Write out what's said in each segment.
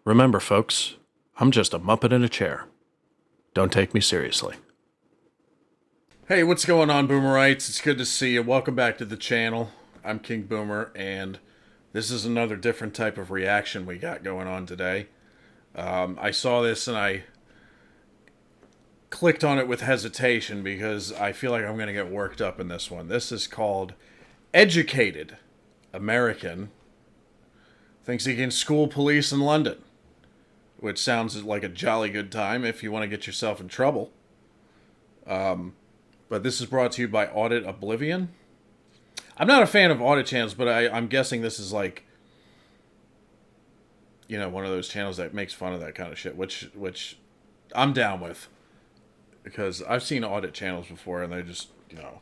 Remember, folks, I'm just a Muppet in a chair. Don't take me seriously. Hey, what's going on, Boomerites? It's good to see you. Welcome back to the channel. I'm King Boomer, and this is another different type of reaction we got going on today. I saw this and I clicked on it with hesitation because I feel like I'm going to get worked up in this one. This is called Educated American Thinks He Can School Police in London, which sounds like a jolly good time if you want to get yourself in trouble. But this is brought to you by Audit Oblivion. I'm not a fan of audit channels, but I'm guessing this is like, you know, one of those channels that makes fun of that kind of shit, which I'm down with. Because I've seen audit channels before, and they're just, you know,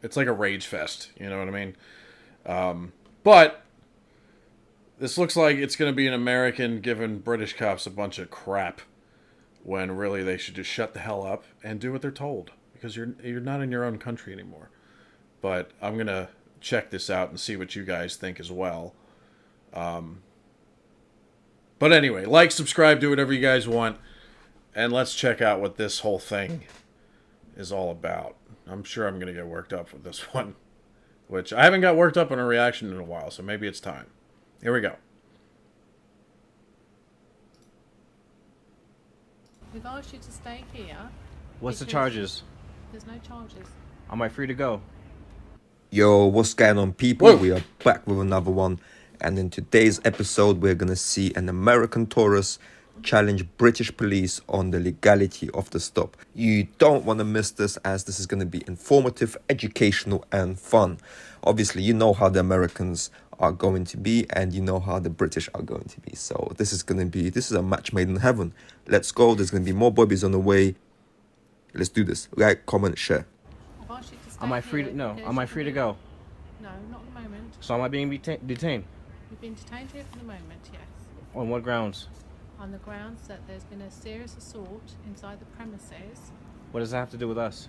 it's like a rage fest, you know what I mean? But this looks like it's going to be an American giving British cops a bunch of crap, when really they should just shut the hell up and do what they're told, because you're not in your own country anymore. But I'm going to check this out and see what you guys think as well. But anyway, like, subscribe, do whatever you guys want, and let's check out what this whole thing is all about. I'm sure I'm going to get worked up with this one, which I haven't got worked up on a reaction in a while, so maybe it's time. Here we go. We've asked you to stay here. What's the charges? There's no charges. Am I free to go? Yo, what's going on, people? Whoa. We are back with another one, and in today's episode we're gonna see an American tourist challenge British police on the legality of the stop. You don't want to miss this, as this is going to be informative, educational and fun. Obviously, you know how the Americans are going to be, and you know how the British are going to be. So this is a match made in heaven. Let's go. There's going to be more bobbies on the way. Let's do this. Like, comment, share. I've asked you to stay Am I free here to, no, because am I you free to can- go? No, not at the moment. So am I being detained? You've been detained here for the moment, yes. On what grounds? On the grounds that there's been a serious assault inside the premises, What does that have to do with us?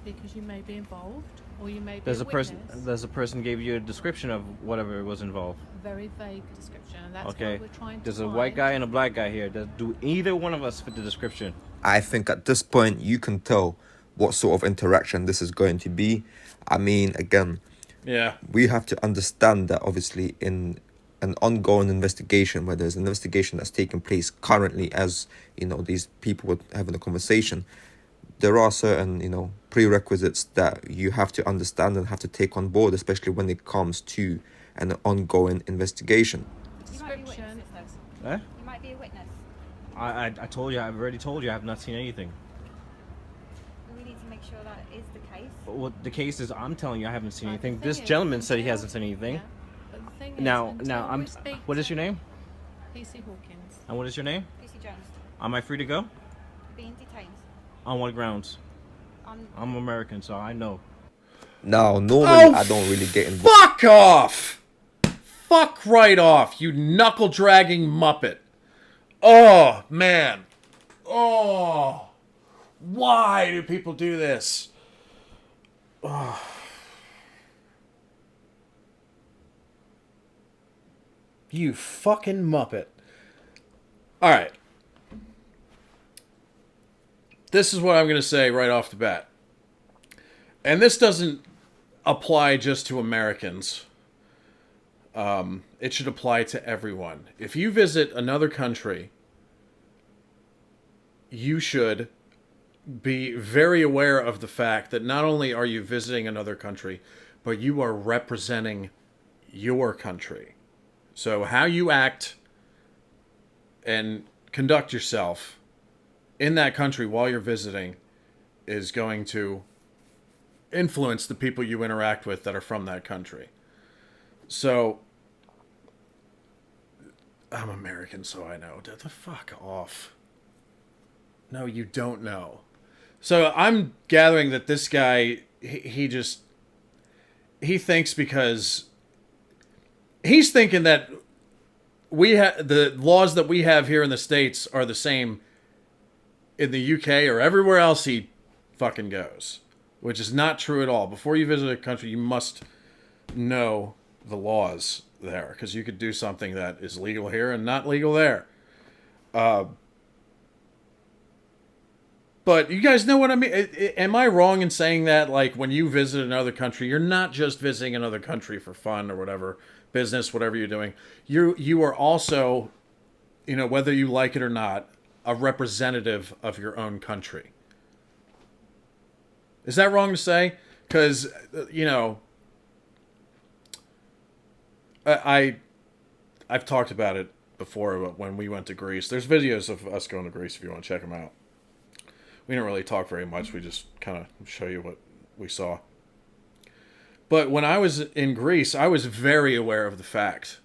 because you may be involved, or you may be There's a a person. witness. There's a person gave you a description of whatever was involved. A very vague description, and that's Okay. what we're trying to There's a find. white guy and a black guy here. Do either one of us fit the description? I think at this point you can tell what sort of interaction this is going to be. I mean, again, Yeah. we have to understand that obviously in an ongoing investigation, where there's an investigation that's taking place currently, as you know, these people were having a conversation, there are certain, you know, prerequisites that you have to understand and have to take on board, especially when it comes to an ongoing investigation. You might be a Description. witness, though. Eh? You might be a witness. I told you. I've already told you. I have not seen anything. We need to make sure that is the case. But what the case is, I'm telling you, I haven't seen Right, the anything. thing This is, gentleman said he until- hasn't seen anything. Yeah, but the thing Now, is, now until I'm. we speak What is to your name? PC Hawkins. And what is your name? Lucy Jones, Am I free to go? being detained. On what grounds? On I'm American, so I know. Now, normally Oh, I don't really get involved. Fuck off! Fuck right off, you knuckle-dragging Muppet. Oh, man. Oh. Why do people do this? Oh. You fucking Muppet. Alright. This is what I'm going to say right off the bat. And this doesn't apply just to Americans. It should apply to everyone. If you visit another country, you should be very aware of the fact that not only are you visiting another country, but you are representing your country. So how you act and conduct yourself in that country while you're visiting is going to influence the people you interact with that are from that country. So, I'm American, so I know. The fuck off. No, you don't know. So I'm gathering that this guy, he thinks, because he's thinking that the laws that we have here in the States are the same in the UK or everywhere else he fucking goes, which is not true at all. Before you visit a country, you must know the laws there, because you could do something that is legal here and not legal there. But you guys know what I mean? Am I wrong in saying that, like, when you visit another country, you're not just visiting another country for fun or whatever, business, whatever you're doing. You are also, whether you like it or not, a representative of your own country. Is that wrong to say? Because, I've talked about it before, but when we went to Greece, there's videos of us going to Greece if you want to check them out. We don't really talk very much. We just kind of show you what we saw. But when I was in Greece, I was very aware of the fact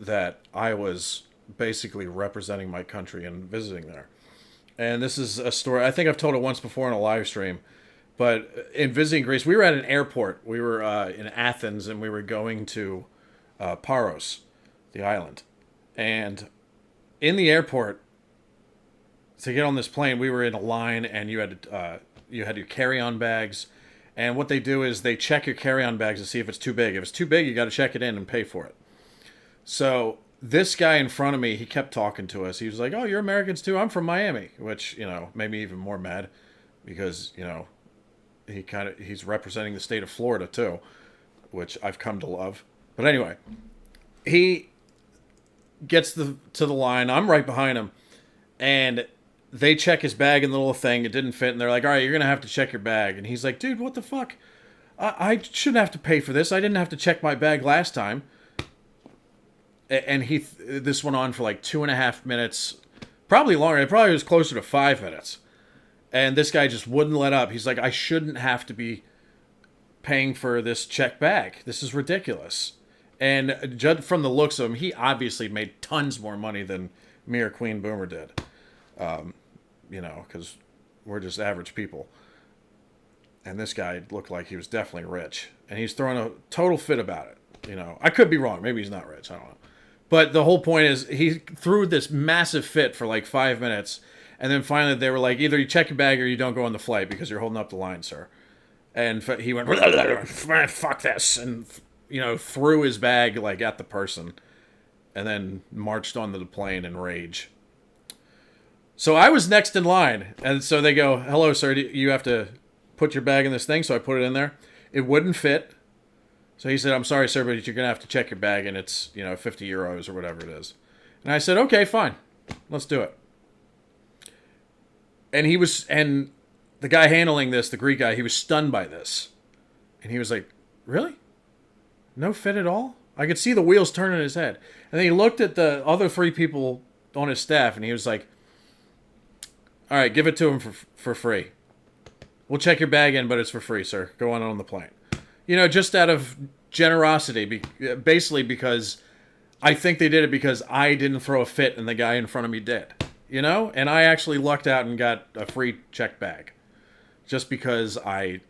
that I was basically representing my country and visiting there. And this is a story, I think I've told it once before in a live stream. But in visiting Greece, we were at an airport. We were in Athens, and we were going to Paros, the island. And in the airport, to get on this plane, we were in a line, and you had your carry-on bags. And what they do is they check your carry-on bags to see if it's too big. If it's too big, you got to check it in and pay for it. So this guy in front of me, he kept talking to us. He was like, "Oh, you're Americans too? I'm from Miami," which, made me even more mad because, he's representing the state of Florida too, which I've come to love. But anyway, he gets to the line. I'm right behind him, and they check his bag in the little thing. It didn't fit, and they're like, "All right, you're gonna have to check your bag." And he's like, "Dude, what the fuck? I shouldn't have to pay for this. I didn't have to check my bag last time." And this went on for like 2.5 minutes, probably longer. It probably was closer to 5 minutes. And this guy just wouldn't let up. He's like, "I shouldn't have to be paying for this check bag. This is ridiculous." And judged from the looks of him, he obviously made tons more money than me or Queen Boomer did. Because we're just average people. And this guy looked like he was definitely rich. And he's throwing a total fit about it. I could be wrong. Maybe he's not rich. I don't know. But the whole point is he threw this massive fit for like 5 minutes. And then finally they were like, either you check your bag or you don't go on the flight because you're holding up the line, sir. And he went, "Fuck this." And, threw his bag like at the person. And then marched onto the plane in rage. So I was next in line. And so they go, "Hello, sir. You have to put your bag in this thing." So I put it in there. It wouldn't fit. So he said, "I'm sorry, sir, but you're going to have to check your bag, and it's, 50 euros or whatever it is." And I said, "Okay, fine. Let's do it." And the guy handling this, the Greek guy, he was stunned by this. And he was like, "Really? No fit at all?" I could see the wheels turning in his head. And then he looked at the other 3 people on his staff, and he was like, "All right, give it to him for free. We'll check your bag in, but it's for free, sir. Go on the plane." Just out of generosity, basically because I think they did it because I didn't throw a fit and the guy in front of me did. And I actually lucked out and got a free check bag. Just because I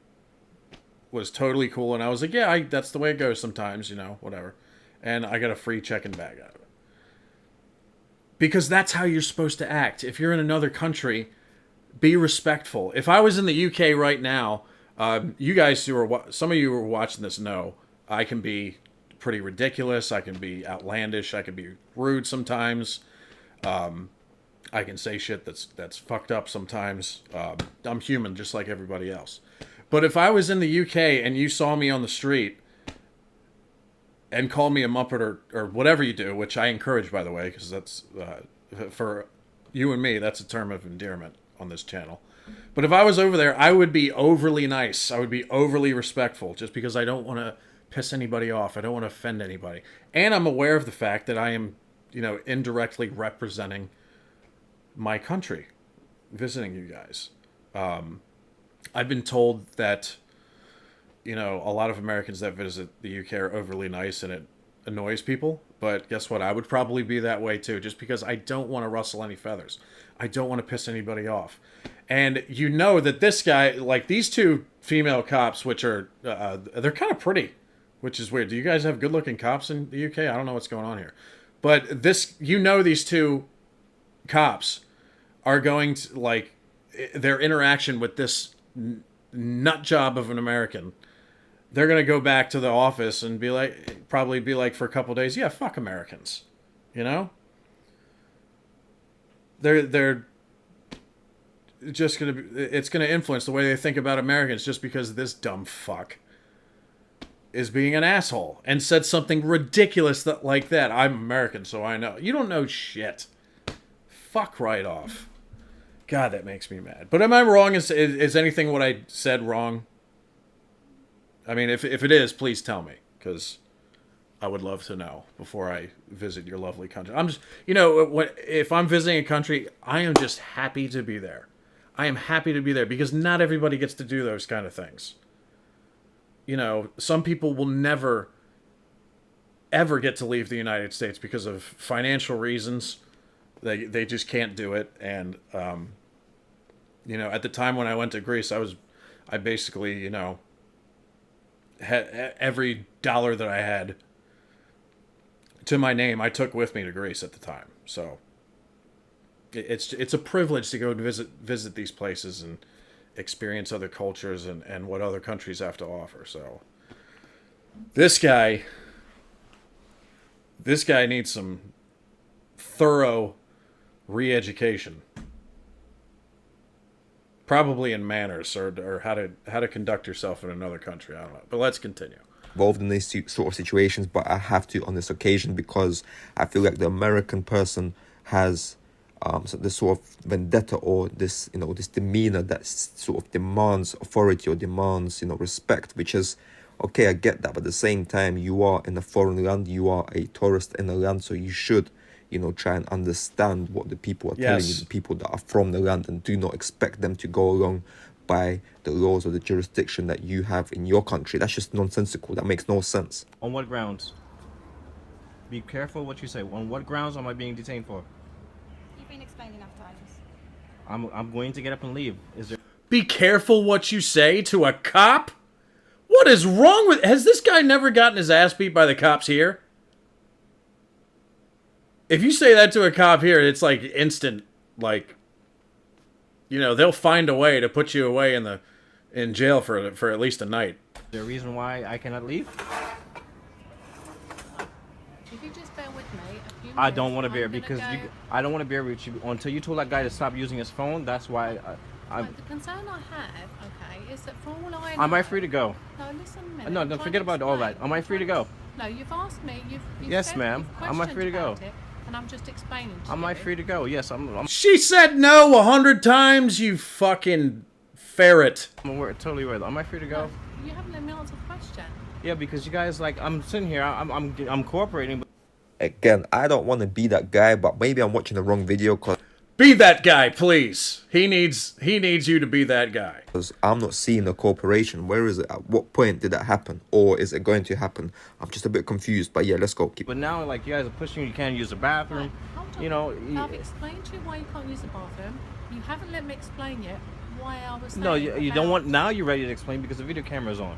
was totally cool and I was like, yeah, that's the way it goes sometimes, whatever. And I got a free check-in bag out of it. Because that's how you're supposed to act. If you're in another country, be respectful. If I was in the UK right now, you guys some of you who are watching this know I can be pretty ridiculous. I can be outlandish. I can be rude sometimes. I can say shit that's fucked up sometimes. I'm human just like everybody else. But if I was in the UK and you saw me on the street and called me a muppet or whatever you do, which I encourage, by the way, because that's, for you and me, that's a term of endearment on this channel. But if I was over there, I would be overly nice. I would be overly respectful just because I don't want to piss anybody off. I don't want to offend anybody. And I'm aware of the fact that I am, indirectly representing my country, visiting you guys. I've been told that, a lot of Americans that visit the UK are overly nice and it annoys people. But guess what? I would probably be that way too, just because I don't want to rustle any feathers. I don't want to piss anybody off. And that this guy, like these 2 female cops, which are, they're kind of pretty, which is weird. Do you guys have good looking cops in the UK? I don't know what's going on here. But these 2 cops are going to, their interaction with this nut job of an American they're gonna go back to the office and probably be like for a couple of days, yeah, fuck Americans, you know. They're just gonna be, it's gonna influence the way they think about Americans just because this dumb fuck is being an asshole and said something ridiculous like that. I'm American, so I know. You don't know shit. Fuck right off. God, that makes me mad. But am I wrong? Is anything what I said wrong? I mean, if it is, please tell me, because I would love to know before I visit your lovely country. I'm just, if I'm visiting a country, I am just happy to be there. I am happy to be there because not everybody gets to do those kind of things. Some people will never, ever get to leave the United States because of financial reasons. They just can't do it. And, at the time when I went to Greece, I basically, had every dollar that I had to my name, I took with me to Greece at the time. So it's a privilege to go and visit these places and experience other cultures and what other countries have to offer. So this guy needs some thorough re-education, probably in manners or how to conduct yourself in another country. I don't know, but let's continue. Involved in these sort of situations, but I have to on this occasion because I feel like the American person has this sort of vendetta or this this demeanor that sort of demands authority or demands respect, which is okay. I get that, but at the same time, you are in a foreign land, you are a tourist in a land, so you should try and understand what the people are telling you, the people that are from the land, and do not expect them to go along by the laws or the jurisdiction that you have in your country. That's just nonsensical. That makes no sense. On what grounds? Be careful what you say. On what grounds am I being detained for? You've been explained enough times. I'm going to get up and leave. Is there... Be careful what you say to a cop? What is wrong with... Has this guy never gotten his ass beat by the cops here? If you say that to a cop here, it's like instant, like... they'll find a way to put you away in jail for at least a night. Is there a reason why I cannot leave? If you just bear with me a few minutes, I don't want to bear I'm gonna because go... I don't want to bear with you until you told that guy to stop using his phone. That's why Right, the concern I have, okay, is that for all I know... Am I free to go? No, listen a minute. No, forget about all that. Am I free to go? No, you've asked me. You've Yes, said, ma'am. you've Am I free to go? questioned about it, and I'm just explaining to you. Am I free to go? Yes, I'm She said no 100 times, you fucking ferret. totally right. Am I free to go? No, you haven't let me answer the question. Yeah, because you guys I'm sitting here. I'm cooperating. But Again, I don't want to be that guy, but maybe I'm watching the wrong video because Be that guy, please. He needs you to be that guy. I'm not seeing the cooperation. Where is it? At what point did that happen? Or is it going to happen? I'm just a bit confused. But yeah, let's go. But now, like, you guys are pushing. You can't use the bathroom. Right, hold on. I've explained to you why you can't use the bathroom. You haven't let me explain yet why I was saying No, you don't about- want. Now you're ready to explain because the video camera's on.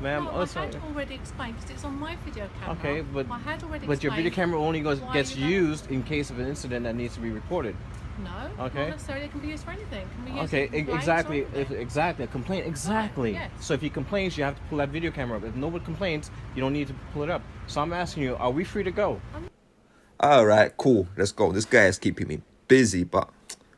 Ma'am, No, I had already explained because it's on my video camera. Okay, but I had already but your video explained camera only why gets you don't- used in case of an incident that needs to be reported. No, Okay. not necessarily. It can be used for anything. It can be used Okay, for complaints or exactly. anything. Exactly, a complaint. Exactly. yes. So if he complains, you have to pull that video camera up. If nobody complains, you don't need to pull it up. So I'm asking you, are we free to go? all right, cool. Let's go. This guy is keeping me busy, but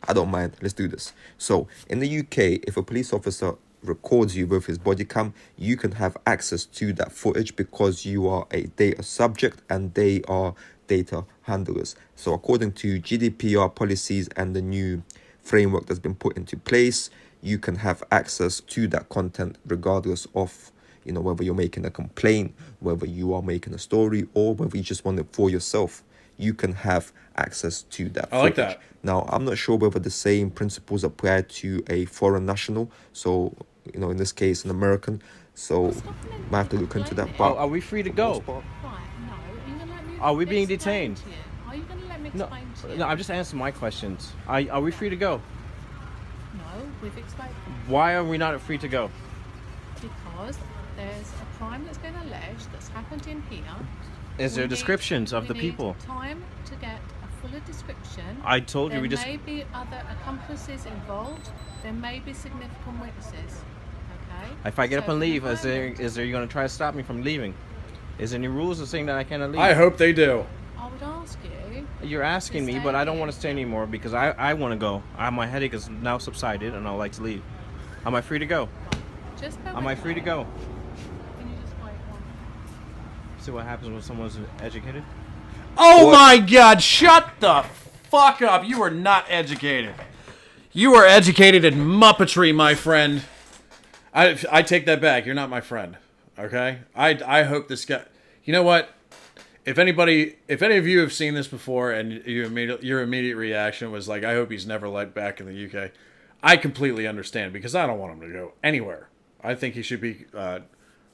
I don't mind. Let's do this. So in the UK, if a police officer records you with his body cam, you can have access to that footage because you are a data subject and they are data handlers. So according to GDPR policies and the new framework that's been put into place, you can have access to that content regardless of whether you're making a complaint, whether you are making a story, or whether you just want it for yourself. You can have access to that I like footage. that. Now, I'm not sure whether the same principles apply to a foreign national. So, in this case, an American. So, might have to look into that. But Are we free to go? Right, no. Are you gonna let me Are we being explain detained? to you? Are you going to let me No, explain to you? no. I'm just answering my questions. Are we free to go? No, we've explained. Why are we not free to go? Because there's a crime that's been alleged that's happened in here. Is there We need- descriptions of we the need people? Time to get a fuller description. I told you there we just. may be other accomplices involved. There may be significant witnesses. If I get up So and for the leave, is moment, there you gonna try to stop me from leaving? Is there any rules of saying that I cannot leave? I hope they do. I would ask you. You're asking me, stay but I don't here. want to stay anymore because I want to go. My headache is now subsided, and I'd like to leave. Am I free to go? Just bear Am with I free to me. go? Can you just wait one? See what happens when someone's educated? Oh What? my God! Shut the fuck up! You are not educated. You are educated in muppetry, my friend. I take that back. You're not my friend. Okay? I hope this guy. You know what? If any of you have seen this before, and your immediate reaction was like, "I hope he's never let back in the UK," I completely understand because I don't want him to go anywhere. I think he should be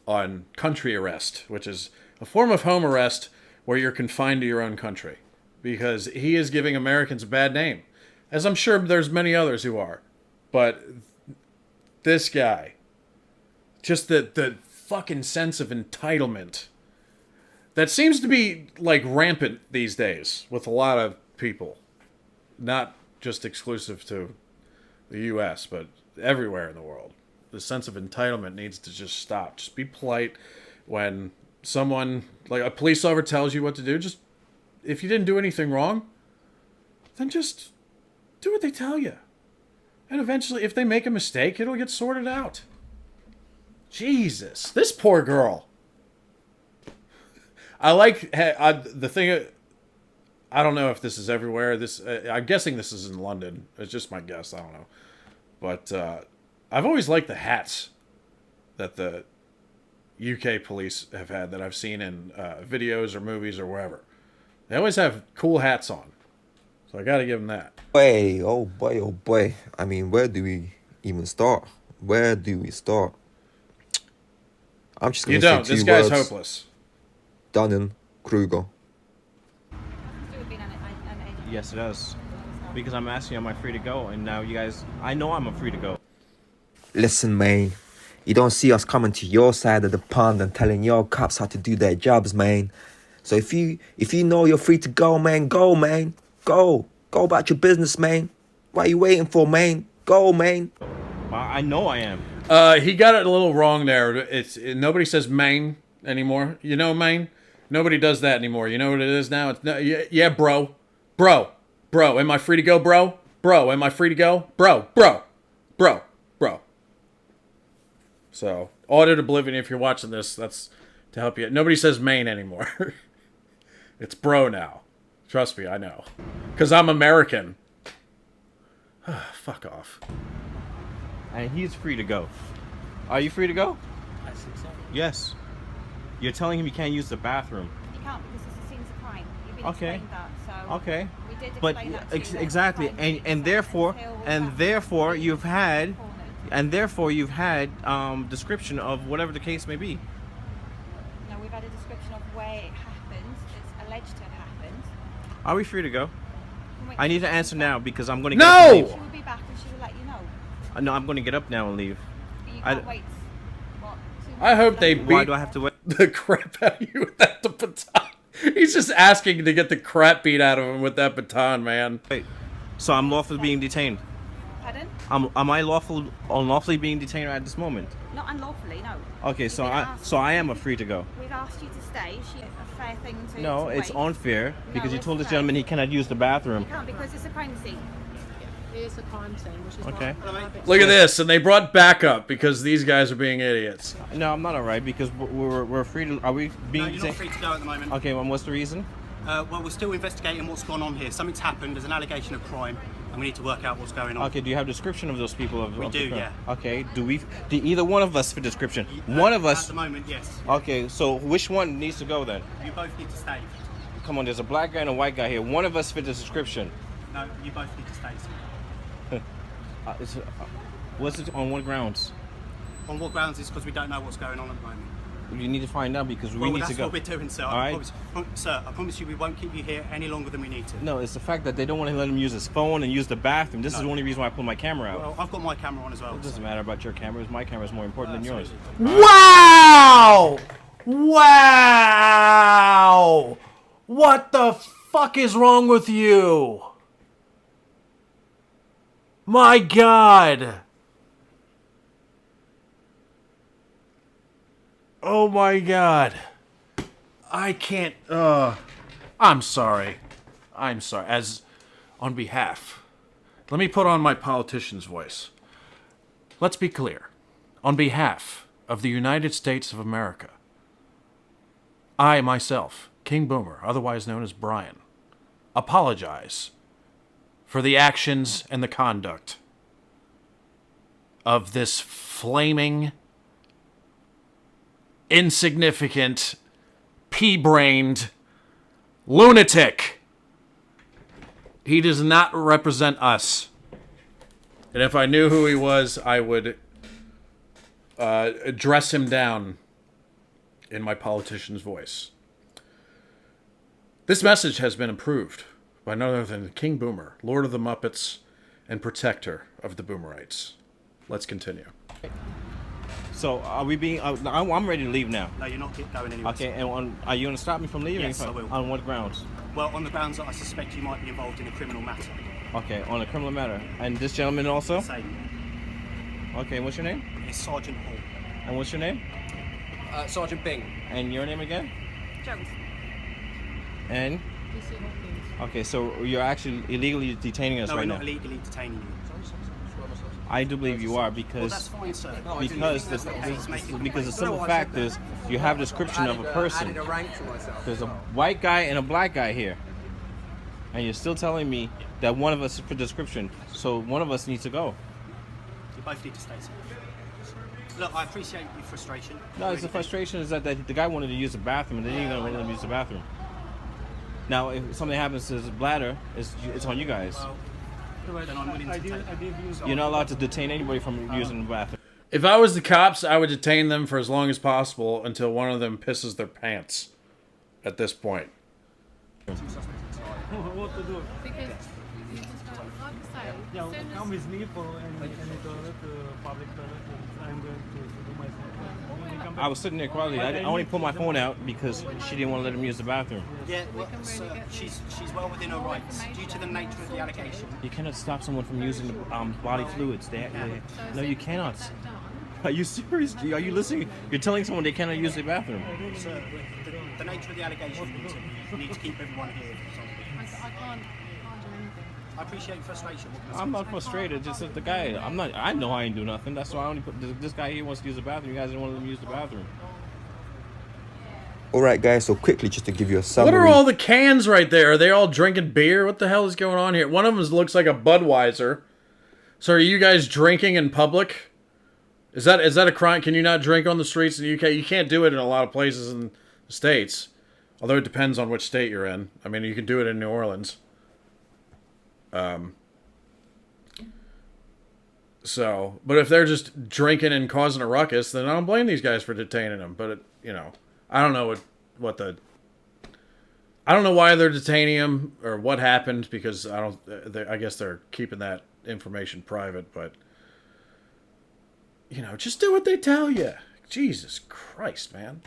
on country arrest, which is a form of home arrest where you're confined to your own country, because he is giving Americans a bad name, as I'm sure there's many others who are. But this guy, just the fucking sense of entitlement that seems to be like rampant these days with a lot of people, not just exclusive to the US, but everywhere in the world. The sense of entitlement needs to just stop. Just be polite when someone, like a police officer, tells you what to do. Just, if you didn't do anything wrong, then just do what they tell you. And eventually, if they make a mistake, it'll get sorted out. Jesus, this poor girl. I like the thing. I don't know if this is everywhere. I'm guessing this is in London. It's just my guess. I don't know. But I've always liked the hats that the UK police have had that I've seen in videos or movies or wherever. They always have cool hats on. So I got to give them that. Boy, oh boy, oh boy. I mean, where do we even start? Where do we start? I'm just You gonna don't. say This two guy's words. hopeless. Dunning-Kruger. It would be uneducated. Yes, it does. Because I'm asking, am I free to go? And now you guys, I know I'm free to go. Listen, man. You don't see us coming to your side of the pond and telling your cops how to do their jobs, man. So if you know you're free to go, man, go, man. Go. Go about your business, man. What are you waiting for, man? Go, man. I know I am. He got it a little wrong there. Nobody says Maine anymore. You know Maine? Nobody does that anymore. You know what it is now? It's no, yeah, bro. Bro. Am I free to go, bro? Bro, am I free to go? Bro. So, audit oblivion, if you're watching this, that's to help you. Nobody says Maine anymore. It's bro now. Trust me, I know. Because I'm American. Fuck off. And he's free to go. Are you free to go? I think so. Yes. You're telling him he can't use the bathroom. You can't because it's a scenes of crime. You've been Okay. explained that, so Okay. we did But explain that to you, that exactly, crime scene and is therefore, until and that therefore scene you've had, cornered. and therefore you've had description of whatever the case may be. No, we've had a description of where it happened. It's alleged to have happened. Are we free to go? Can we- I need to answer now because I'm going to No! get up and leave. She will be back and she will let you know. No, I'm going to get up now and leave. But you I can't d- wait. What? 2 I hope months they later? Why beat do I have to wait? the crap out of you with that baton. He's just asking to get the crap beat out of him with that baton, man. Wait. So I'm lawfully being detained. Pardon? Am I unlawfully being detained at this moment? Not unlawfully, no. Okay, You've so been I asked- am a free to go. We've asked you to stay. She a fair thing to. No, to it's wait. unfair because you it's told this fair. gentleman he cannot use the bathroom. You can't because it's a crime scene. It is a crime scene, which is Okay. what I've Look at this, and they brought backup because these guys are being idiots. No, I'm not alright because we're free to. Are we being No, you're not free to go at the moment. Okay, well, what's the reason? Well, we're still investigating what's gone on here. Something's happened. There's an allegation of crime, and we need to work out what's going on. Okay, do you have a description of those people? We of do, the crime? yeah. Okay, do either one of us fit description? One of At us. the moment, yes. Okay, so which one needs to go then? You both need to stay. Come on, there's a black guy and a white guy here. One of us fit the description. No, you both need to stay. What's it on what grounds? On what grounds is because we don't know what's going on at the moment. You need to find out because we Well, need that's to go. what we're doing, sir. All I right. Sir, I promise you we won't keep you here any longer than we need to. No, it's the fact that they don't want to let him use his phone and use the bathroom. This is No. the only reason why I pulled my camera out. Well, I've got my camera on as well. It doesn't matter about your cameras. My camera is more important than yours. Wow! Wow! What the fuck is wrong with you? My God! Oh my God. I can't. I'm sorry. I'm sorry. As on behalf, let me put on my politician's voice. Let's be clear. On behalf of the United States of America, I myself, King Boomer, otherwise known as Brian, apologize for the actions and the conduct of this flaming, insignificant, pea-brained lunatic. He does not represent us. And if I knew who he was, I would dress him down in my politician's voice. This message has been approved by none other than King Boomer, Lord of the Muppets, and protector of the Boomerites. Let's continue. So are we being? I'm ready to leave now. No, you're not going anywhere. Okay, and are you going to stop me from leaving? Yes, I will. On what grounds? Well, on the grounds that I suspect you might be involved in a criminal matter. Okay, on a criminal matter. And this gentleman also? Same. Okay, what's your name? It's Sergeant Hall. And what's your name? Sergeant Bing. And your name again? Jones. And? Lucy Hawkins. Okay, so you're actually illegally detaining us No, right we're now. not illegally detaining you. I do believe you are Well, because that's fine, sir. because the simple fact is you have a description of a person. Added a rank for myself. There's a white guy and a black guy here, and you're still telling me that one of us is for description. So one of us needs to go. You both need to stay, sir. Look, I appreciate your frustration. No, it's the frustration is that the guy wanted to use the bathroom and they didn't even want him to use the bathroom. Now, if something happens to his bladder, it's on you guys. Well, then I'm willing to take You're not allowed to detain anybody from using the bathroom. If I was the cops, I would detain them for as long as possible until one of them pisses their pants. At this point. Because you just don't, like I say, as soon as Come with me for any toilet, public toilet. I'm going to do myself. I was sitting there quietly. I only pulled my phone out because she didn't want to let him use the bathroom. Yeah, well, sir, she's well within her rights due to the nature of the allegation. You cannot stop someone from using the body fluids. No, you cannot. Are you serious? Are you listening? You're telling someone they cannot use the bathroom. Sir, the nature of the allegation need to keep everyone here. I can't do anything. I appreciate your frustration. What can I say? I'm not frustrated. Just that the guy. I'm not. I know I ain't do nothing. That's why I only put this guy here wants to use the bathroom. You guys didn't want to let him use the bathroom. Alright guys, so quickly just to give you a summary. What are all the cans right there? Are they all drinking beer? What the hell is going on here? One of them looks like a Budweiser. So are you guys drinking in public? Is that a crime? Can you not drink on the streets in the UK? You can't do it in a lot of places in the States. Although it depends on which state you're in. I mean, you can do it in New Orleans. But if they're just drinking and causing a ruckus, then I don't blame these guys for detaining them. But, I don't know I don't know why they're detaining him or what happened because I guess they're keeping that information private, but just do what they tell you. Jesus Christ, man.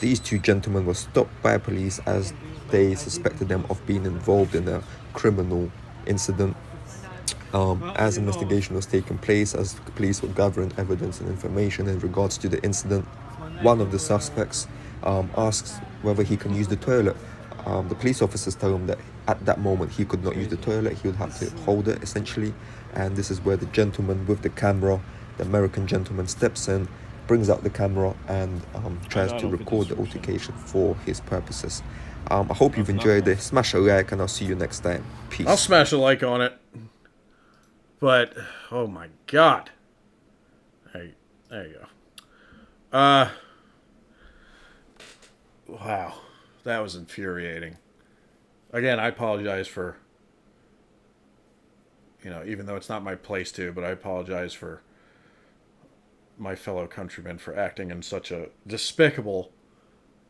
These two gentlemen were stopped by police as they suspected them of being involved in a criminal incident. As investigation was taking place, as the police were gathering evidence and information in regards to the incident, one of the suspects asks whether he can use the toilet. The police officers tell him that at that moment he could not use the toilet, he would have to hold it essentially, and this is where the gentleman with the camera, the American gentleman, steps in, brings out the camera and tries to record the altercation for his purposes. I hope you've enjoyed this. Smash a like and I'll see you next time. Peace. I'll smash a like on it. But, oh my God. There you go. Wow. That was infuriating. Again, I apologize for, even though it's not my place to, but I apologize for my fellow countrymen for acting in such a despicable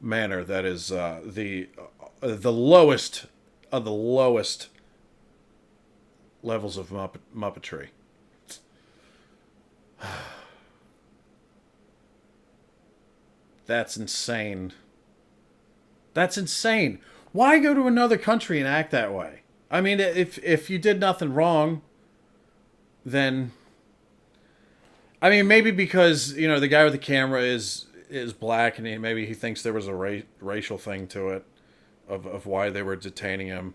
manner that is the lowest of the lowest levels of muppetry. That's insane. That's insane. Why go to another country and act that way? I mean, if you did nothing wrong, then... I mean, maybe because, the guy with the camera is is black, and maybe he thinks there was a racial thing to it, of why they were detaining him.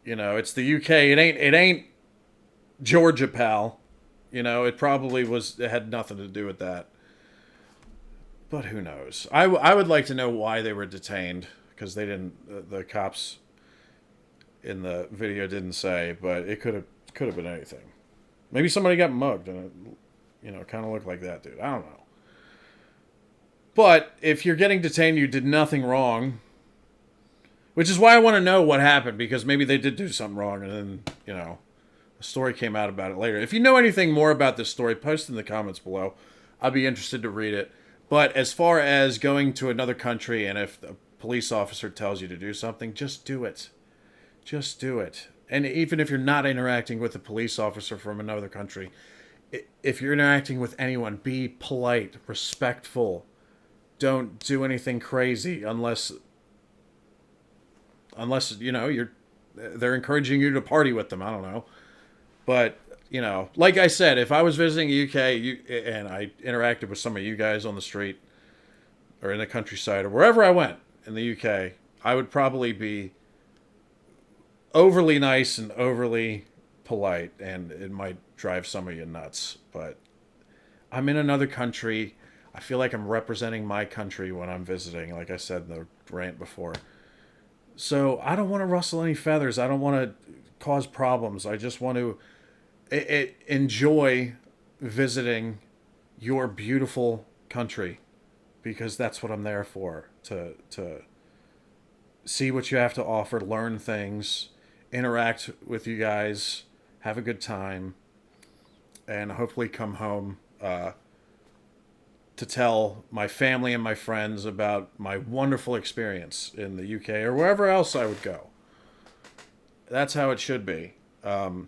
You know, it's the UK. It ain't Georgia, pal. You know, it probably was. It had nothing to do with that. But who knows? I would like to know why they were detained, because they didn't. The cops in the video didn't say, but it could have been anything. Maybe somebody got mugged, and it, you know, kind of looked like that dude. I don't know. But if you're getting detained, you did nothing wrong. Which is why I want to know what happened, because maybe they did do something wrong, and then, you know, a story came out about it later. If you know anything more about this story, post in the comments below. I'd be interested to read it. But as far as going to another country, and if a police officer tells you to do something, just do it. Just do it. And even if you're not interacting with a police officer from another country, if you're interacting with anyone, be polite, respectful. Don't do anything crazy unless you know they're encouraging you to party with them. I don't know, but you know, like I said, if I was visiting UK and I interacted with some of you guys on the street or in the countryside or wherever I went in the UK, I would probably be overly nice and overly polite, and it might drive some of you nuts. But I'm in another country. I feel like I'm representing my country when I'm visiting, like I said in the rant before. So I don't want to rustle any feathers. I don't want to cause problems. I just want to enjoy visiting your beautiful country, because that's what I'm there for, to see what you have to offer, learn things, interact with you guys, have a good time, and hopefully come home to tell my family and my friends about my wonderful experience in the UK or wherever else I would go. That's how it should be. God,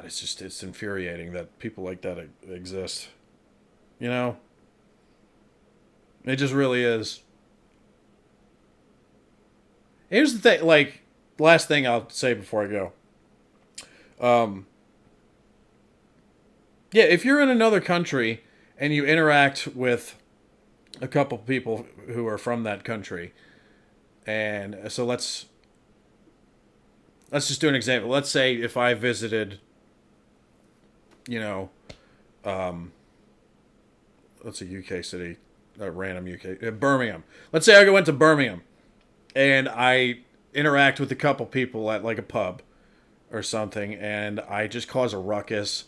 it's infuriating that people like that exist. You know? It just really is. Here's the thing, like, last thing I'll say before I go. Yeah, if you're in another country and you interact with a couple people who are from that country, and so let's just do an example. Let's say if I visited, you know, what's a UK city, a random UK, Birmingham. Let's say I went to Birmingham, and I interact with a couple people at like a pub or something, and I just cause a ruckus.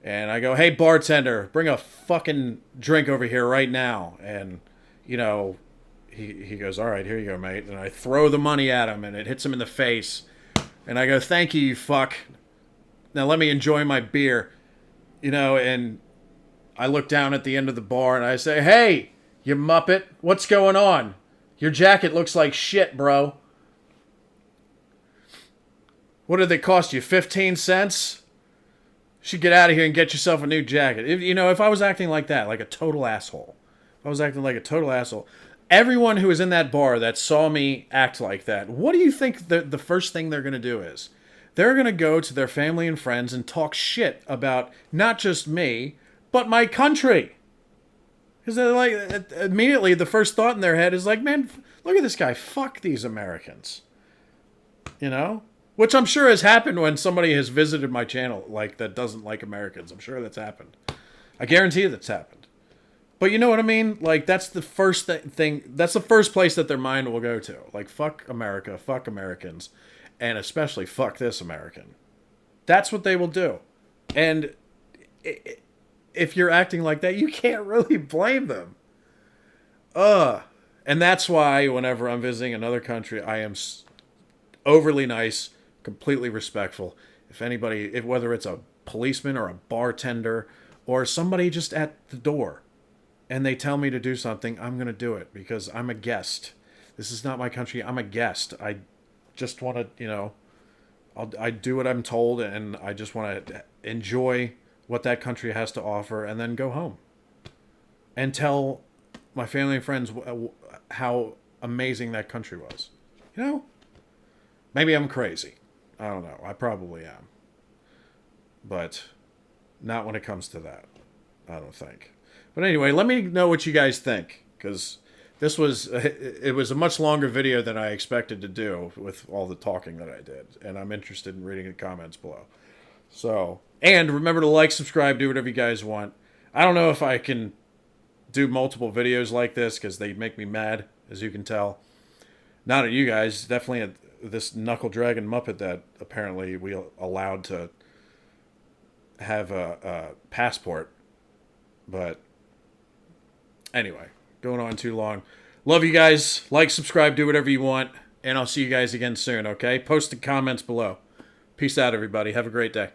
And I go, hey, bartender, bring a fucking drink over here right now. And, you know, he goes, all right, here you go, mate. And I throw the money at him, and it hits him in the face. And I go, thank you, you fuck. Now let me enjoy my beer. You know, and I look down at the end of the bar, and I say, hey, you muppet, what's going on? Your jacket looks like shit, bro. What did they cost you, 15 cents? You should get out of here and get yourself a new jacket. If I was acting like that, like a total asshole. If I was acting like a total asshole. Everyone who was in that bar that saw me act like that, what do you think the first thing they're going to do is? They're going to go to their family and friends and talk shit about not just me, but my country. Because they're like, immediately the first thought in their head is like, man, look at this guy. Fuck these Americans. You know? Which I'm sure has happened when somebody has visited my channel, like, that doesn't like Americans. I'm sure that's happened. I guarantee that's happened. But you know what I mean? Like, that's the first thing, that's the first place that their mind will go to. Like, fuck America, fuck Americans, and especially fuck this American. That's what they will do. And if you're acting like that, you can't really blame them. And that's why whenever I'm visiting another country, I am overly nice, completely respectful. If anybody, whether it's a policeman or a bartender or somebody just at the door and they tell me to do something, I'm going to do it because I'm a guest. This is not my country. I'm a guest. I just want to, you know, I do what I'm told, and I just want to enjoy what that country has to offer and then go home and tell my family and friends how amazing that country was. You know? Maybe I'm crazy. I don't know. I probably am. But not when it comes to that. I don't think. But anyway, let me know what you guys think, because this was it was a much longer video than I expected to do with all the talking that I did, and I'm interested in reading the comments below. So, and remember to like, subscribe, do whatever you guys want. I don't know if I can do multiple videos like this because they make me mad, as you can tell. Not at you guys, definitely at this knuckle dragon Muppet that apparently we allowed to have a passport. But anyway, going on too long. Love you guys. Like, subscribe, do whatever you want. And I'll see you guys again soon, okay? Post the comments below. Peace out, everybody. Have a great day.